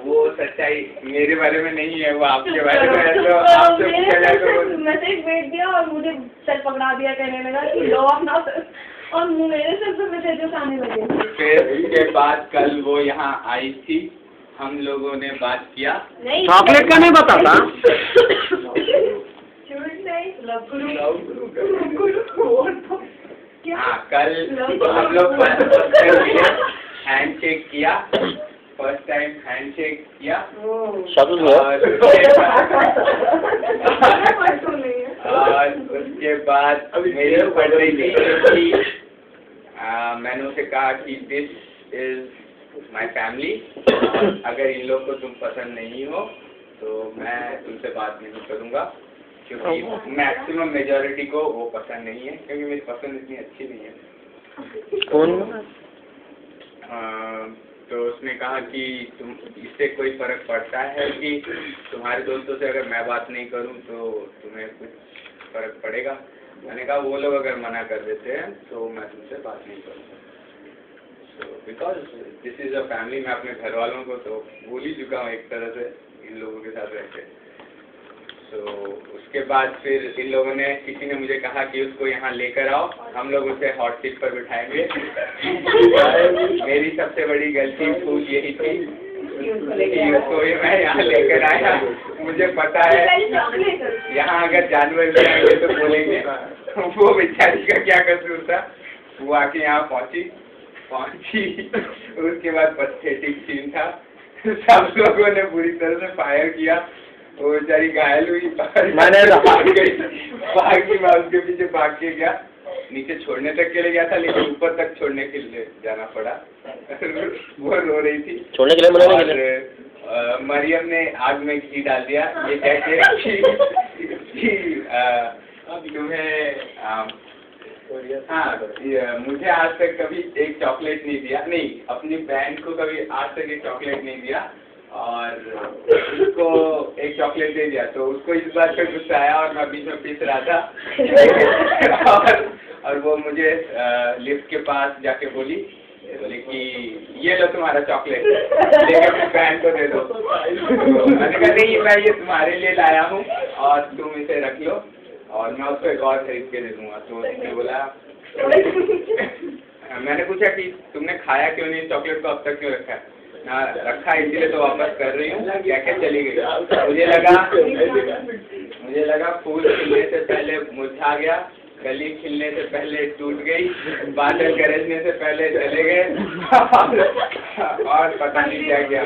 वो सच्चाई मेरे बारे में नहीं है, वो आपके बारे में है। तो आपसे पूछा जाए तो मैसेज भेज दिया और मुझे सर पकड़ा दिया, कहने लगा कि लो अपना, और मेरे सर पे मैसेजेस आने लगे। फिर उसके बाद कल वो यहाँ आई थी, हम लोगों ने बात किया। चॉकलेट का नहीं पता था। हाँ, कल हम लोग हैंडशेक किया, फर्स्ट टाइम हैंडशेक किया। और उसके बाद मेरी बर्थडे थी, क्योंकि मैंने उसे कहा कि दिस इज माय फैमिली, अगर इन लोग को तुम पसंद नहीं हो तो मैं तुमसे बात नहीं करूँगा, क्योंकि मैक्सिमम मेजॉरिटी को वो पसंद नहीं है, क्योंकि मेरी पसंद इतनी अच्छी नहीं है। कौन? तो उसने कहा कि तुम, इससे कोई फर्क पड़ता है कि तुम्हारे दोस्तों से अगर मैं बात नहीं करूं तो तुम्हें कुछ फर्क पड़ेगा? मैंने कहा वो लोग अगर मना कर देते हैं तो मैं तुमसे बात नहीं करूँगा। So because this is a family, मैं अपने घर वालों को तो भूल ही चुका हूँ एक तरह से इन लोगों के साथ रहते। तो उसके बाद फिर इन लोगों ने, किसी ने मुझे कहा कि उसको यहाँ लेकर आओ, हम लोग उसे हॉट सीट पर बिठाएंगे। मेरी सबसे बड़ी गलती भूल यही थी कि उसको मैं यहाँ लेकर आया। मुझे पता है यहाँ अगर जानवर भी आएंगे तो बोलेंगे वो बेचारी का क्या कसूर था। वो आके यहाँ पहुँची, उसके बाद पथेटिक सीन था, सब लोगों ने बुरी तरह से फायर किया, वो बेचारी घायल हुई, भाग गई, मैं उसके पीछे भाग के गया, नीचे छोड़ने तक के लिए गया था, लेकिन ऊपर तक छोड़ने के लिए जाना पड़ा। वो रो रही थी, छोड़ने के लिए और मरियम ने आग में घी डाल दिया, ये कहते कि तुम्हें हाँ, मुझे आज तक कभी एक चॉकलेट नहीं दिया, नहीं अपनी बहन को कभी आज तक एक चॉकलेट नहीं दिया, और उसको एक चॉकलेट दे दिया तो उसको इस बात पर गुस्सा आया, और मैं बीच में पीस रहा था। और वो मुझे लिफ्ट के पास जाके बोली कि ये लो तुम्हारा चॉकलेट, लेके अपनी बहन को दे दो। तो मैंने कहा नहीं, मैं ये तुम्हारे लिए लाया हूँ और तुम इसे रख लो, और मैं उसको एक और खरीद के दे दूँगा। तो उसने बोला, मैंने पूछा कि तुमने खाया क्यों नहीं चॉकलेट को, अब तक क्यों रखा है? ना रखा इसीलिए तो वापस कर रही हूँ, क्या क्या चली गई। मुझे लगा फूल खिलने से पहले मुरझा गया, कली खिलने से पहले टूट गई, बादल गरजने से पहले चले गए, और पता नहीं क्या गया।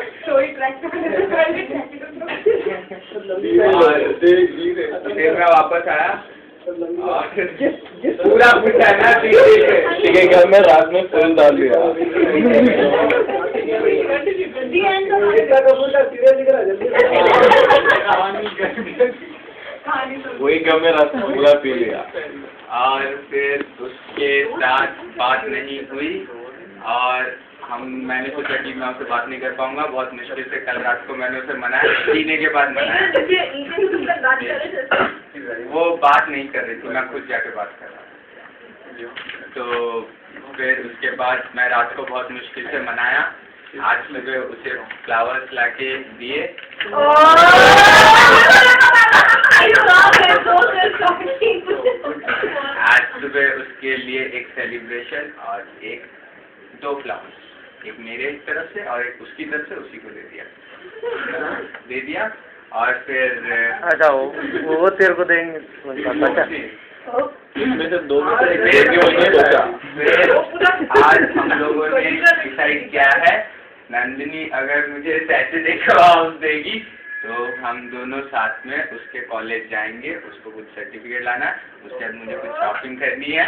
और फिर मैं वापस आया और पूरा पूछा ना, ठीक है, घर में रात में फूल डाल दिया। वही घर में रात में पूरा पी लिया। और फिर उसके साथ बात नहीं हुई, और मैंने सोचा कि मैं उससे बात नहीं कर पाऊंगा, बहुत मुश्किल से कल रात को मैंने उसे मनाया, पीने के बाद मनाया। वो बात नहीं कर रही थी, मैं खुद जाके बात कर रहा था। तो फिर उसके बाद मैं रात को बहुत मुश्किल से मनाया। आज सुबह उसे फ्लावर्स लाके दिए, आज सुबह उसके लिए एक सेलिब्रेशन और दो फ्लावर्स, एक मेरे तरफ से और एक उसकी तरफ से, उसी को दे दिया। और फिर अच्छा वो तेरे को देंगे, इसमें से दो आज हम लोगों ने डिसाइड किया है, नंदिनी अगर मुझे सैटरडे का ऑफ देगी तो हम दोनों साथ में उसके कॉलेज जाएंगे, उसको कुछ सर्टिफिकेट लाना, उसके बाद मुझे कुछ शॉपिंग करनी है।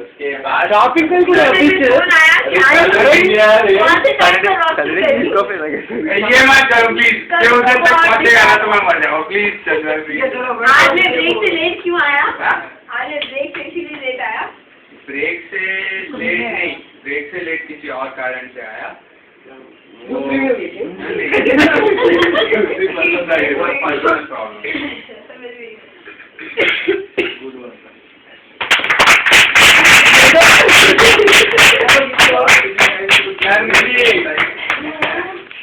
उसके बाद शॉपिंग ये मत करो प्लीज, उधर तक पहुँचेगा ना तो मैं मर जाऊँ, प्लीज चल लेट क्यों आया? आज ब्रेक से इसीलिए लेट आया? ब्रेक से लेट नहीं, ब्रेक से लेट किसी और कारण से आया। Personal problem. नहीं